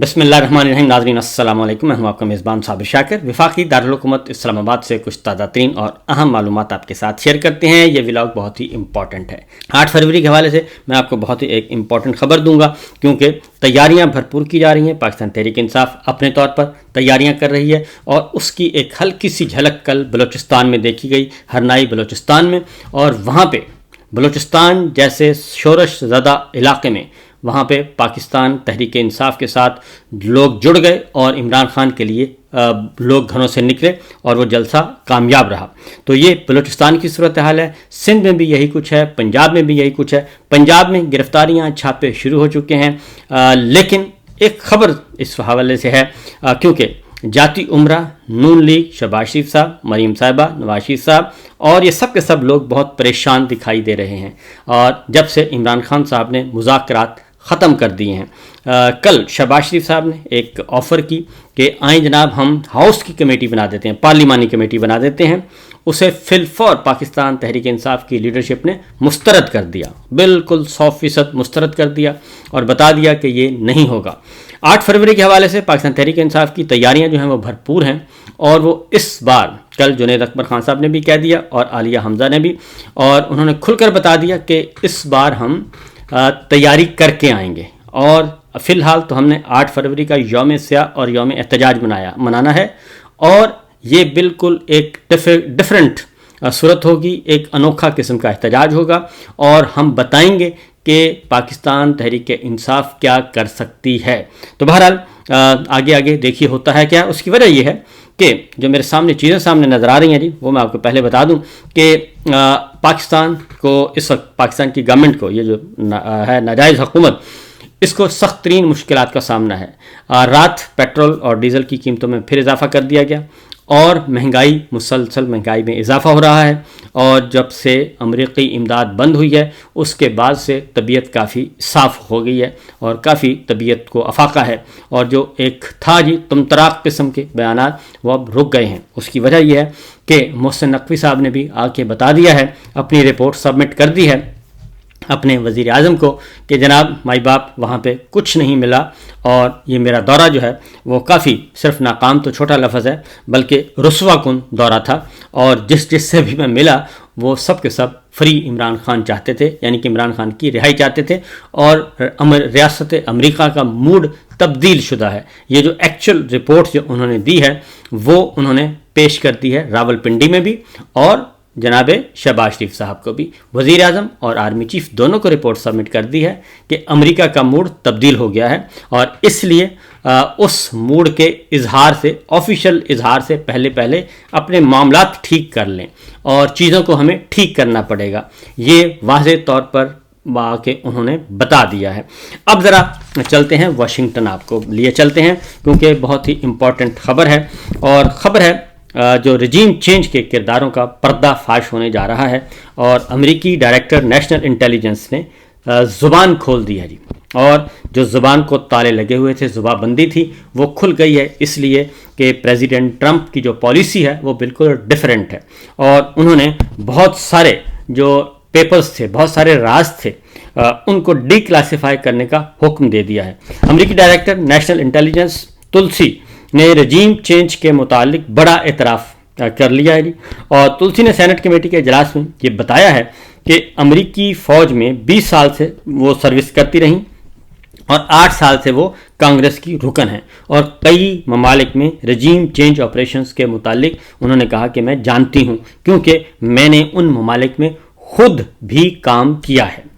बिस्मिल्लाहिर्रहमानिर्रहीम। नाज़रीन अस्सलाम वालेकुम, मैं हूं आपका मेज़बान साबिर शाकिर। वफाकी दारुल हुकूमत इस्लामाबाद से कुछ ताज़ा तरीन और अहम मालूमात आपके साथ शेयर करते हैं। ये व्लॉग बहुत ही इंपॉर्टेंट है। 8 फरवरी के हवाले से मैं आपको बहुत ही एक इंपॉर्टेंट खबर दूंगा, क्योंकि तैयारियां भरपूर की जा रही हैं। पाकिस्तान तहरीक इंसाफ अपने तौर पर तैयारियां कर रही है और उसकी एक हल्की सी झलक कल बलूचिस्तान में देखी गई, हरनाई बलूचिस्तान में। और वहाँ पर बलूचिस्तान जैसे शोरश ज़दा इलाके में वहाँ पे पाकिस्तान तहरीक इंसाफ के साथ लोग जुड़ गए और इमरान खान के लिए लोग घरों से निकले और वो जलसा कामयाब रहा। तो ये बलूचिस्तान की सूरत हाल है। सिंध में भी यही कुछ है, पंजाब में भी यही कुछ है। पंजाब में गिरफ्तारियाँ छापे शुरू हो चुके हैं, लेकिन एक खबर इस हवाले से है, क्योंकि जाती उमरा, नून लीग, शहबाज शरीफ साहब, मरीम साहिबा, नवाज शरीफ साहब और ये सब के सब लोग बहुत परेशान दिखाई दे रहे हैं। और जब से इमरान खान साहब ने मुज़ाकरात ख़त्म कर दिए हैं, कल शहबाज शरीफ साहब ने एक ऑफ़र की कि आए जनाब हम हाउस की कमेटी बना देते हैं, पार्लिमानी कमेटी बना देते हैं। उसे फिलफौर पाकिस्तान तहरीक इंसाफ की लीडरशिप ने मुस्तरद कर दिया, बिल्कुल 100% मुस्तरद कर दिया और बता दिया कि ये नहीं होगा। 8 फरवरी के हवाले से पाकिस्तान तहरीक इंसाफ की तैयारियां जो हैं वो भरपूर हैं और वो इस बार कल जुनैद अकबर खान साहब ने भी कह दिया और आलिया हमजा ने भी, और उन्होंने खुलकर बता दिया कि इस बार हम तैयारी करके आएंगे। और फ़िलहाल तो हमने 8 फरवरी का यौम स्याह और यौम एहतजाज मनाना है और ये बिल्कुल एक डिफरेंट सूरत होगी, एक अनोखा किस्म का एहतजाज होगा और हम बताएंगे कि पाकिस्तान तहरीक इंसाफ क्या कर सकती है। तो बहरहाल आगे आगे देखिए होता है क्या। उसकी वजह यह है कि जो मेरे सामने चीज़ें सामने नज़र आ रही हैं जी, वो मैं आपको पहले बता दूं कि पाकिस्तान को इस वक्त, पाकिस्तान की गवर्नमेंट को, ये जो है नाजायज़ हुकूमत, इसको सख्त तरीन मुश्किलात का सामना है। रात पेट्रोल और डीज़ल की कीमतों में फिर इजाफा कर दिया गया और महंगाई, मुसलसल महंगाई में इजाफा हो रहा है। और जब से अमरीकी इमदाद बंद हुई है उसके बाद से तबीयत काफ़ी साफ़ हो गई है और काफ़ी तबीयत को अफाका है, और जो एक था जी तुमतराक किस्म के बयानात वो अब रुक गए हैं। उसकी वजह यह है कि मोहसिन नकवी साहब ने भी आके बता दिया है, अपनी रिपोर्ट सबमिट कर दी है अपने वज़ीर आज़म को कि जनाब माई बाप वहाँ पे कुछ नहीं मिला और ये मेरा दौरा जो है वो काफ़ी, सिर्फ नाकाम तो छोटा लफ्ज़ है, बल्कि रुस्वा कुन दौरा था। और जिससे भी मैं मिला वो सब के सब फ्री इमरान खान चाहते थे, यानी कि इमरान खान की रिहाई चाहते थे। और रियासत अमेरिका का मूड तब्दील शुदा है। ये जो एक्चुअल रिपोर्ट जो उन्होंने दी है वो उन्होंने पेश कर दी है रावलपिंडी में भी और जनाब शहबाज शरीफ साहब को भी, वज़ीर आज़म और आर्मी चीफ दोनों को रिपोर्ट सबमिट कर दी है कि अमेरिका का मूड तब्दील हो गया है और इसलिए उस मूड के इजहार से, ऑफिशियल इजहार से पहले अपने मामलात ठीक कर लें और चीज़ों को हमें ठीक करना पड़ेगा। ये वाज़ेह तौर पर के उन्होंने बता दिया है। अब ज़रा चलते हैं वाशिंगटन, आपको लिए चलते हैं क्योंकि बहुत ही इम्पॉर्टेंट खबर है। और ख़बर है जो रजीम चेंज के किरदारों का पर्दाफाश होने जा रहा है और अमेरिकी डायरेक्टर नेशनल इंटेलिजेंस ने ज़ुबान खोल दी है जी। और जो ज़ुबान को ताले लगे हुए थे, ज़ुबाबंदी थी, वो खुल गई है, इसलिए कि प्रेसिडेंट ट्रंप की जो पॉलिसी है वो बिल्कुल डिफरेंट है और उन्होंने बहुत सारे जो पेपर्स थे, बहुत सारे राज थे, उनको डिक्लासिफाई करने का हुक्म दे दिया है। अमेरिकी डायरेक्टर नेशनल इंटेलिजेंस तुलसी ने रजीम चेंज के मुतालिक बड़ा एतराफ़ कर लिया है जी। और तुलसी ने सेनेट कमेटी के इजलास में ये बताया है कि अमेरिकी फ़ौज में 20 साल से वो सर्विस करती रहीं और 8 साल से वो कांग्रेस की रुकन हैं और कई ममालिक में रजीम चेंज ऑपरेशंस के मुतालिक उन्होंने कहा कि मैं जानती हूँ, क्योंकि मैंने उन ममालिक में खुद भी काम किया है।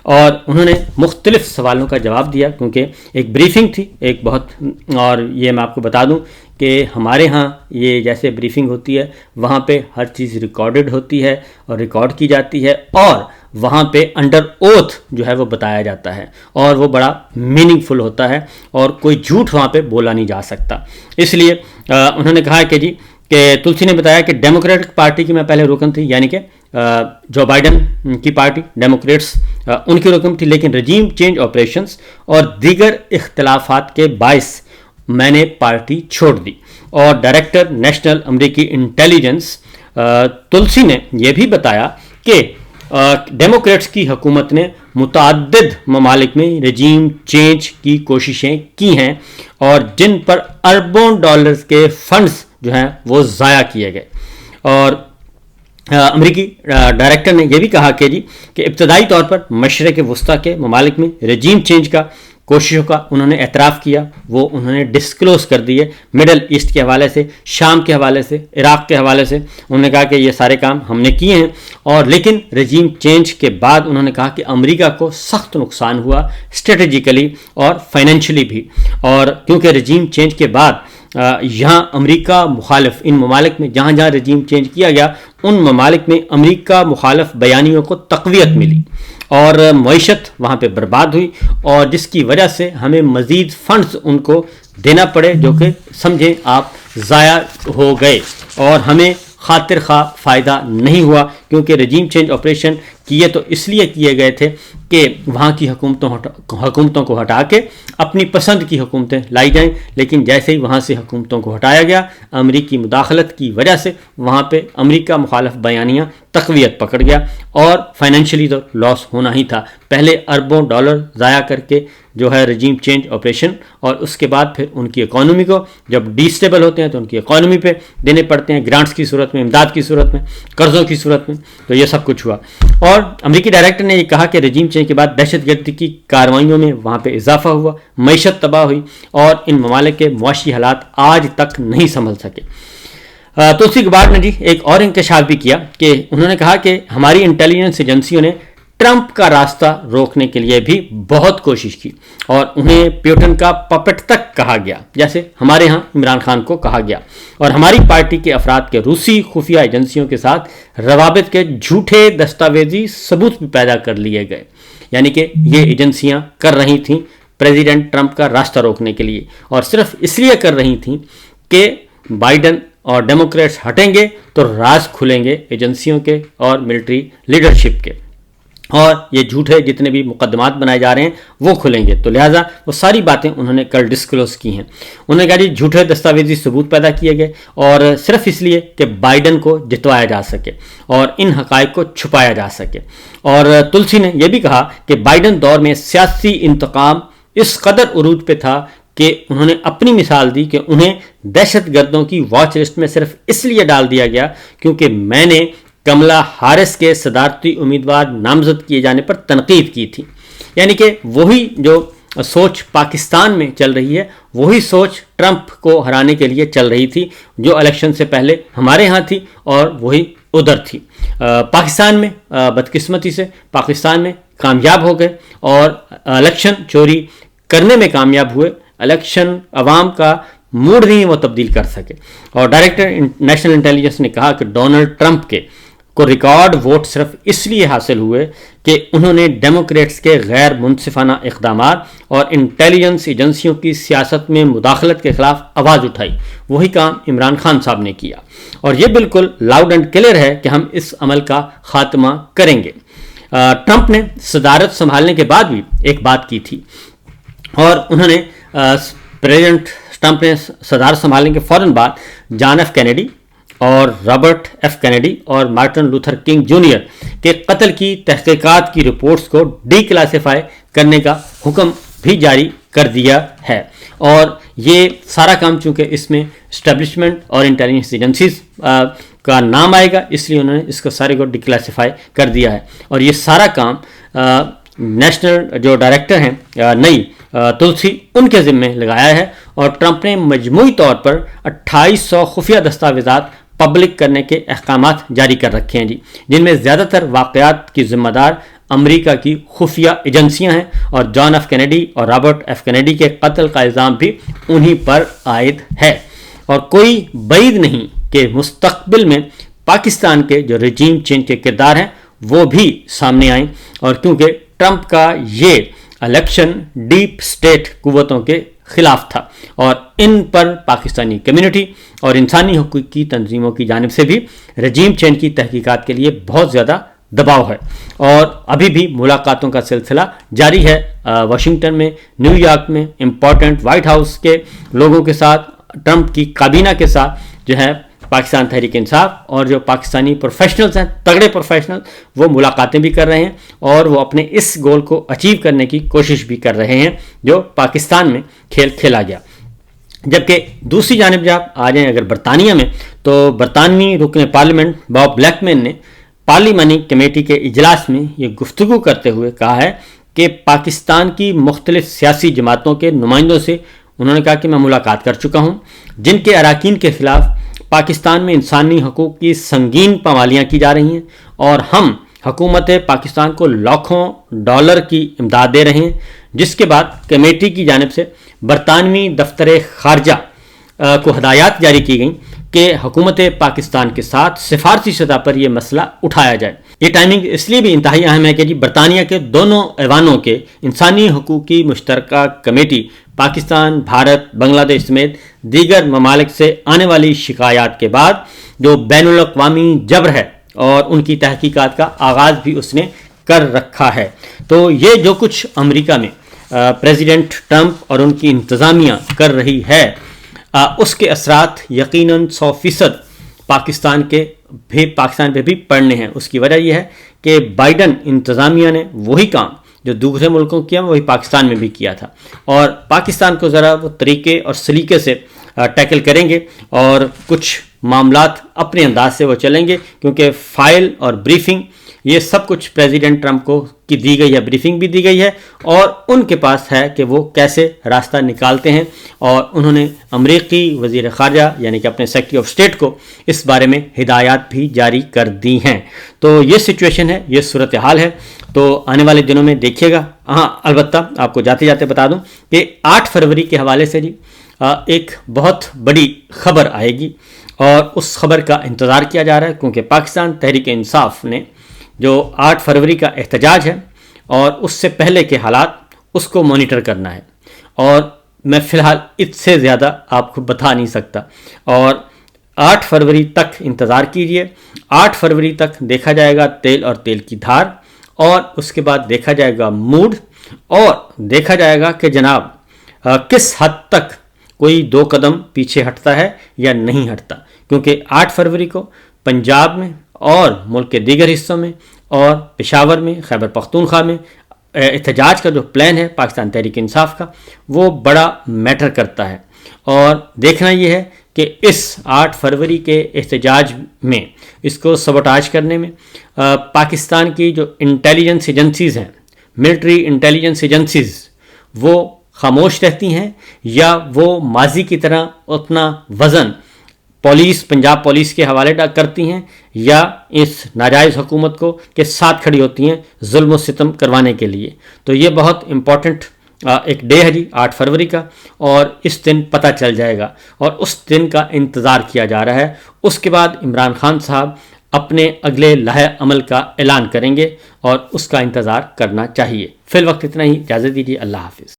और उन्होंने मुख्तलिफ सवालों का जवाब दिया, क्योंकि एक ब्रीफिंग थी एक बहुत, और ये मैं आपको बता दूं कि हमारे यहाँ ये जैसे ब्रीफिंग होती है वहाँ पे हर चीज़ रिकॉर्डेड होती है और रिकॉर्ड की जाती है और वहाँ पे अंडर ओथ जो है वो बताया जाता है और वो बड़ा मीनिंगफुल होता है और कोई झूठ वहाँ पे बोला नहीं जा सकता। इसलिए उन्होंने कहा कि जी कि तुलसी ने बताया कि डेमोक्रेटिक पार्टी की मैं पहले रुकन थी, यानी कि जो बाइडन की पार्टी डेमोक्रेट्स उनकी रुकन थी, लेकिन रजीम चेंज ऑपरेशंस और दीगर इख्तलाफात के बायस मैंने पार्टी छोड़ दी। और डायरेक्टर नेशनल अमेरिकी इंटेलिजेंस तुलसी ने यह भी बताया कि डेमोक्रेट्स की हुकूमत ने मुतअद्दिद ममालिक में रजीम चेंज की कोशिशें की हैं और जिन पर अरबों डॉलर्स के फंड्स जो हैं वो ज़ाया किए गए। और अमरीकी डायरेक्टर ने यह भी कहा कि इब्तदाई तौर पर मशरक़ वस्ता के ममालिक में रजीम चेंज का कोशिशों का उन्होंने एतराफ़ किया, वो उन्होंने डिस्क्लोज कर दिए मिडल ईस्ट के हवाले से, शाम के हवाले से, इराक़ के हवाले से। उन्होंने कहा कि ये सारे काम हमने किए हैं। और लेकिन रजीम चेंज के बाद उन्होंने कहा कि अमेरिका को सख्त नुकसान हुआ स्ट्रेटजिकली और फाइनेंशियली भी। और क्योंकि रजीम चेंज के बाद यहाँ अमेरिका मुखालिफ इन ममालिक में जहाँ जहाँ रजीम चेंज किया गया उन ममालिक में अमेरिका मुखालिफ बयानियों को तक़वियत मिली और मईशत वहाँ पे बर्बाद हुई, और जिसकी वजह से हमें मज़ीद फंड्स उनको देना पड़े जो कि समझें आप ज़ाया हो गए और हमें खातिर खा फ़ायदा नहीं हुआ, क्योंकि रजीम चेंज ऑपरेशन किए तो इसलिए किए गए थे कि वहाँ की हुकूमतों को हटा के अपनी पसंद की हुकूमतें लाई जाएं। लेकिन जैसे ही वहाँ से हुकूमतों को हटाया गया, अमरीकी मुदाखलत की वजह से वहाँ पे अमरीका मुखालिफ बयानियाँ तक़वियत पकड़ गया और फाइनेंशियली तो लॉस होना ही था। पहले अरबों डॉलर ज़ाया करके जो है रजीम चेंज ऑपरेशन, और उसके बाद फिर उनकी इकॉनमी को जब डिस्टेबल होते हैं तो उनकी इकॉनमी पे देने पड़ते हैं, ग्रांट्स की सूरत में, इमदाद की सूरत में, कर्ज़ों की सूरत में। तो ये सब कुछ हुआ। और अमरीकी डायरेक्टर ने ये कहा कि रजीम चेंज के बाद दहशतगर्दी की कार्रवाइयों में वहाँ पे इजाफा हुआ, मईशत तबाह हुई और इन ममालिक के मुआशी हालात आज तक नहीं संभल सके। तुलसी गबार्ड ने एक और इंकशाफ भी किया कि उन्होंने कहा कि हमारी इंटेलिजेंस एजेंसियों ने ट्रंप का रास्ता रोकने के लिए भी बहुत कोशिश की और उन्हें प्यूटन का पपेट तक कहा गया, जैसे हमारे यहाँ इमरान खान को कहा गया। और हमारी पार्टी के अफराद के रूसी खुफिया एजेंसियों के साथ रवाबित के झूठे दस्तावेजी सबूत भी पैदा कर लिए गए, यानी कि ये एजेंसियाँ कर रही थीं प्रेसिडेंट ट्रंप का रास्ता रोकने के लिए, और सिर्फ इसलिए कर रही थीं कि बाइडन और डेमोक्रेट्स हटेंगे तो राज खुलेंगे एजेंसियों के और मिलिट्री लीडरशिप के, और ये झूठे जितने भी मुकदमात बनाए जा रहे हैं वो खुलेंगे। तो लिहाजा वो सारी बातें उन्होंने कल डिस्क्लोज की हैं। उन्होंने कहा झूठे दस्तावेजी सबूत पैदा किए गए और सिर्फ इसलिए कि बाइडन को जितवाया जा सके और इन हक़ाइक़ को छुपाया जा सके। और तुलसी ने यह भी कहा कि बाइडन दौर में सियासी इंतकाम इस कदर उरूज पे था कि उन्होंने अपनी मिसाल दी कि उन्हें दहशतगर्दों की वॉच लिस्ट में सिर्फ इसलिए डाल दिया गया क्योंकि मैंने कमला हारिस के सदारती उम्मीदवार नामजद किए जाने पर तनकीद की थी। यानी कि वही जो सोच पाकिस्तान में चल रही है वही सोच ट्रंप को हराने के लिए चल रही थी जो इलेक्शन से पहले हमारे यहाँ थी और वही उधर थी। पाकिस्तान में बदकिस्मती से पाकिस्तान में कामयाब हो गए और इलेक्शन चोरी करने में कामयाब हुए। इलेक्शन अवाम का मूड नहीं वो तब्दील कर सके। और डायरेक्टर नेशनल इंटेलिजेंस ने कहा कि डोनाल्ड ट्रंप को रिकॉर्ड वोट सिर्फ इसलिए हासिल हुए कि उन्होंने डेमोक्रेट्स के गैर मुनसिफाना इक़दामात और इंटेलिजेंस एजेंसियों की सियासत में मुदाखलत के खिलाफ आवाज़ उठाई। वही काम इमरान खान साहब ने किया और ये बिल्कुल लाउड एंड क्लियर है कि हम इस अमल का खात्मा करेंगे। ट्रंप ने सदारत संभालने के बाद भी एक बात की थी और उन्होंने प्रेसिडेंट ट्रंप ने सदारत संभालने के फ़ौरन बाद जॉन एफ कैनेडी और रॉबर्ट एफ कैनेडी और मार्टिन लूथर किंग जूनियर के कत्ल की तहकीकात की रिपोर्ट्स को डीक्लासिफाई करने का हुक्म भी जारी कर दिया है। और ये सारा काम चूँकि इसमें इस्टेब्लिशमेंट और इंटेलिजेंस एजेंसीज का नाम आएगा इसलिए उन्होंने इसको सारे को डिक्लासिफाई कर दिया है। और ये सारा काम नेशनल जो डायरेक्टर हैं नई तुलसी उनके ज़िम्मे लगाया है। और ट्रंप ने मजमूई तौर पर 2800 खुफिया दस्तावेज़ात पब्लिक करने के अहकामात जारी कर रखे हैं जिनमें ज़्यादातर वाक़यात की ज़िम्मेदार अमेरिका की खुफिया एजेंसियां हैं और जॉन एफ कैनेडी और रॉबर्ट एफ कैनेडी के कत्ल का इल्ज़ाम भी उन्हीं पर आयद है। और कोई बईद नहीं कि मुस्तक़बिल में पाकिस्तान के जो रजीम चेंज के किरदार हैं वो भी सामने आएँ। और क्योंकि ट्रंप का ये इलेक्शन डीप स्टेट कुव्वतों के खिलाफ था और इन पर पाकिस्तानी कम्युनिटी और इंसानी हकूक़ की तंजीमों की जानिब से भी रजीम चेंज की तहकीकात के लिए बहुत ज़्यादा दबाव है और अभी भी मुलाकातों का सिलसिला जारी है। वाशिंगटन में, न्यूयॉर्क में इम्पॉर्टेंट वाइट हाउस के लोगों के साथ, ट्रंप की काबीना के साथ जो है पाकिस्तान तहरीक इंसाफ और जो पाकिस्तानी प्रोफेशनल्स हैं, तगड़े प्रोफेशनल, वो मुलाकातें भी कर रहे हैं और वो अपने इस गोल को अचीव करने की कोशिश भी कर रहे हैं जो पाकिस्तान में खेल खेला गया। जबकि दूसरी जानिब जब आप आ जाएं अगर बरतानिया में, तो बरतानवी रुकन पार्लियामेंट बॉब ब्लैकमैन ने पार्लिमानी कमेटी के इजलास में ये गुफ्तगू करते हुए कहा है कि पाकिस्तान की मुख्तलिफ सियासी जमातों के नुमाइंदों से उन्होंने कहा कि मैं मुलाकात कर चुका हूँ, जिनके अरकान के ख़िलाफ़ पाकिस्तान में इंसानी हकूक़ की संगीन पामालियाँ की जा रही हैं और हम हुकूमत पाकिस्तान को लाखों डॉलर की इमदाद दे रहे हैं। जिसके बाद कमेटी की जानिब से बरतानवी दफ्तर खारजा को हदायत जारी की गई कि हुकूमत पाकिस्तान के साथ सिफारती सतह पर यह मसला उठाया जाए। ये टाइमिंग इसलिए भी इंतहाई अहम है कि जी बरतानिया के दोनों ऐवानों के इंसानी हकूक़ की मुश्तरका कमेटी पाकिस्तान, भारत, बांग्लादेश समेत दीगर ममालिक से आने वाली शिकायत के बाद जो बैनुल अक़वामी जबर है और उनकी तहकीकात का आगाज़ भी उसने कर रखा है। तो ये जो कुछ अमेरिका में प्रेसिडेंट ट्रंप और उनकी इंतज़ामिया कर रही है, उसके असरात यकीनन 100% पाकिस्तान पे भी पड़ने हैं। उसकी वजह यह है कि बाइडन इंतज़ामिया ने वही काम जो दूसरे मुल्कों किया वही पाकिस्तान में भी किया था और पाकिस्तान को ज़रा वो तरीके और सलीके से टैकल करेंगे और कुछ मामलात अपने अंदाज से वो चलेंगे, क्योंकि फ़ाइल और ब्रीफिंग ये सब कुछ प्रेसिडेंट ट्रंप को की दी गई है, ब्रीफिंग भी दी गई है और उनके पास है कि वो कैसे रास्ता निकालते हैं और उन्होंने अमरीकी वज़ीर ख़ारजा यानी कि अपने सेक्रेटरी ऑफ स्टेट को इस बारे में हिदायत भी जारी कर दी हैं। तो ये सिचुएशन है, ये सूरत हाल है। तो आने वाले दिनों में देखिएगा। हाँ, अलबत्ता आपको जाते जाते बता दूं कि 8 फरवरी के हवाले से जी एक बहुत बड़ी खबर आएगी और उस खबर का इंतज़ार किया जा रहा है, क्योंकि पाकिस्तान तहरीक इंसाफ ने जो 8 फरवरी का एहतजाज है और उससे पहले के हालात उसको मॉनिटर करना है और मैं फ़िलहाल इससे ज़्यादा आपको बता नहीं सकता। और 8 फरवरी तक इंतज़ार कीजिए। 8 फरवरी तक देखा जाएगा तेल और तेल की धार और उसके बाद देखा जाएगा मूड और देखा जाएगा कि जनाब किस हद तक कोई 2 कदम पीछे हटता है या नहीं हटता, क्योंकि 8 फरवरी को पंजाब में और मुल्क के दीगर हिस्सों में और पेशावर में, खैबर पख्तूनख्वा में एहतजाज का जो प्लान है पाकिस्तान तहरीक इंसाफ का, वो बड़ा मैटर करता है। और देखना ये है कि इस 8 फरवरी के एहतजाज में इसको सबोटाज करने में पाकिस्तान की जो इंटेलिजेंस एजेंसीज़ हैं, मिलिट्री इंटेलिजेंस एजेंसीज़, वो खामोश रहती हैं या वो माजी की तरह अपना वज़न पुलिस, पंजाब पुलिस के हवाले करती हैं या इस नाजायज़ हुकूमत को के साथ खड़ी होती हैं जुल्म व सितम करवाने के लिए। तो ये बहुत इम्पॉर्टेंट एक डे है जी 8 फरवरी का और इस दिन पता चल जाएगा और उस दिन का इंतज़ार किया जा रहा है। उसके बाद इमरान खान साहब अपने अगले लहे अमल का ऐलान करेंगे और उसका इंतज़ार करना चाहिए। फिल वक्त इतना ही, इजाज़त दीजिए। अल्लाह हाफिज़।